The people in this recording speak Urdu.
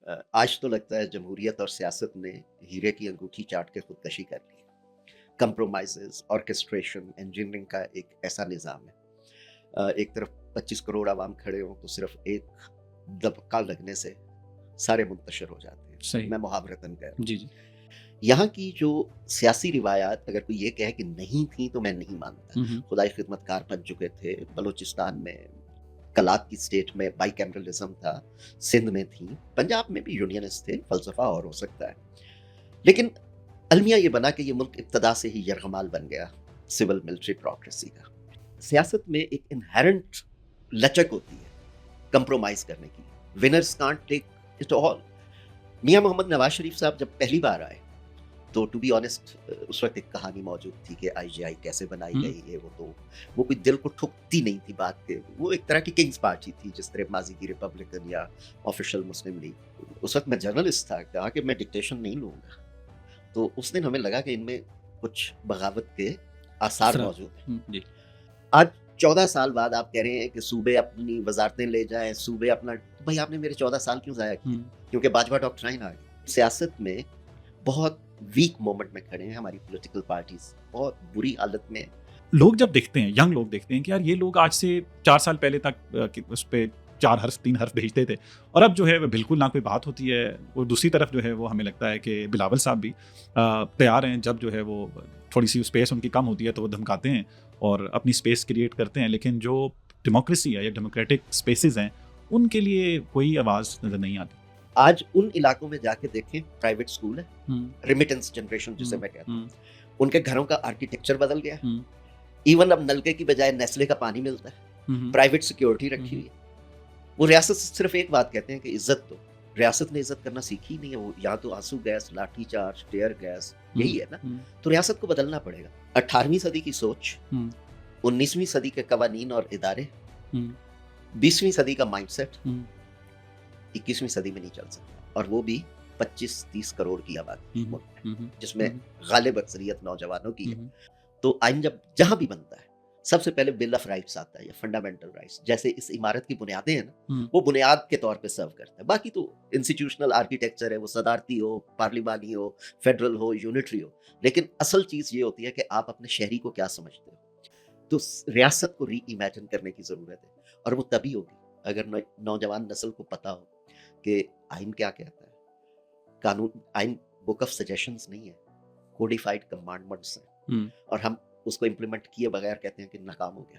آج تو لگتا ہے جمہوریت اور سیاست نے ہیرے کی انگوٹھی چاٹ کے خودکشی کر لی. کمپرومائزز، آرکیسٹریشن، انجینئرنگ کا ایک ایسا نظام ہے. ایک طرف 25 کروڑ عوام کھڑے ہوں تو صرف ایک دبکا لگنے سے سارے منتشر ہو جاتے ہیں. صحیح. میں محاورتاً کہہ رہا ہوں. جی جی. یہاں کی جو سیاسی روایات اگر کوئی یہ کہے کہ نہیں تھیں تو میں نہیں مانتا. خدائی خدمت کار بن چکے تھے بلوچستان میں، کلات کی اسٹیٹ میں بائی کیمرلزم تھا، سندھ میں تھی، پنجاب میں بھی یونینسٹ تھے. فلسفہ اور ہو سکتا ہے، لیکن المیہ یہ بنا کہ یہ ملک ابتدا سے ہی یرغمال بن گیا سول ملٹری بیوروکریسی کا. سیاست میں ایک انہیرنٹ لچک ہوتی ہے کمپرومائز کرنے کی. Winners can't take it all. میاں محمد نواز شریف صاحب جب پہلی بار آئے تو ٹو بی آنیسٹ اس وقت ایک کہانی موجود تھی کہ آئی جی آئی کیسے بنائی گئی ہے. وہ کوئی دل کو ٹھکتی نہیں تھی بات کے. وہ ایک طرح کی کنگز پارٹی تھی جس طرح ماضی کی ریپبلکن یا آفیشل مسلم لیگ. اس وقت میں جرنلسٹ تھا، کہا کہ میں ڈکٹیشن نہیں لوں گا. تو اس دن ہمیں لگا کہ ان میں کچھ بغاوت کے آثار موجود ہیں. آج 14 سال بعد آپ کہہ رہے ہیں کہ صوبے اپنی وزارتیں لے جائیں، صوبے اپنا. بھائی آپ نے میرے 14 سال کیوں ضائع کیے؟ کیونکہ باجوہ ڈاکٹرائن آ گئی. سیاست میں بہت ویک مومنٹ میں کھڑے ہیں ہماری پولیٹیکل پارٹیز، بہت بری حالت میں. لوگ جب دیکھتے ہیں، ینگ لوگ دیکھتے ہیں کہ یار یہ لوگ آج سے 4 سال پہلے تک اس پہ 4 حرف 3 حرف بھیجتے تھے اور اب جو ہے بالکل نہ کوئی بات ہوتی ہے. اور دوسری طرف جو ہے وہ ہمیں لگتا ہے کہ بلاول صاحب بھی تیار ہیں، جب جو ہے وہ تھوڑی سی اسپیس ان کی کم ہوتی ہے تو وہ دھمکاتے ہیں اور اپنی اسپیس کریٹ کرتے ہیں. لیکن جو ڈیموکریسی ہے یا ڈیموکریٹک اسپیسز ہیں ان کے لیے کوئی آواز نظر نہیں آتی. آج ان علاقوں میں جا کے دیکھیں، پرائیویٹ اسکول ہے، ریمیٹنس جنریشن جسے میں کہتا ہوں، ان کے گھروں کا آرکیٹیکچر بدل گیا. ایون اب نلکے کی بجائے نیسلے کا پانی ملتا ہے، پرائیویٹ سیکیورٹی رکھی ہوئی ہے. وہ ریاست سے صرف ایک بات کہتے ہیں کہ عزت دو. ریاست نے عزت کرنا سیکھی نہیں ہے. وہ یہاں تو آنسو گیس، لاٹھی چارج، ٹیئر گیس، یہی ہے نا. تو ریاست کو بدلنا پڑے گا. 18ویں صدی کی سوچ، 19ویں صدی کے قوانین اور ادارے، 20ویں صدی کا مائنڈ سیٹ 21ویں صدی میں نہیں چل سکتا. اور وہ بھی 25-30 کروڑ کی آبادی جس میں غالب اکثریت نوجوانوں کی ہے. تو آئین جب جہاں بھی بنتا ہے سب سے پہلے بل آف رائٹس آتا ہے یا فنڈامنٹل رائٹس. جیسے اس عمارت کی بنیادیں ہیں نا، وہ بنیاد کے طور پہ سرو کرتا ہے. باقی تو انسٹیٹیوشنل آرکیٹیکچر ہے، وہ صدارتی ہو، پارلیمانی ہو، فیڈرل ہو، یونٹری ہو. لیکن اصل چیز یہ ہوتی ہے کہ آپ اپنے شہری کو کیا سمجھتے ہو. تو ریاست کو ری ایمیجن کرنے کی ضرورت ہے، اور وہ تبھی ہوگی اگر نوجوان نسل کو پتا ہو کہ آئین کیا کہتا ہے. قانون آئین بک آف سجیشنز نہیں ہے، کوڈیفائڈ کمانڈمنٹس ہیں، اور ہم اس کو امپلیمنٹ کیے بغیر کہتے ہیں کہ ناکام ہو گیا.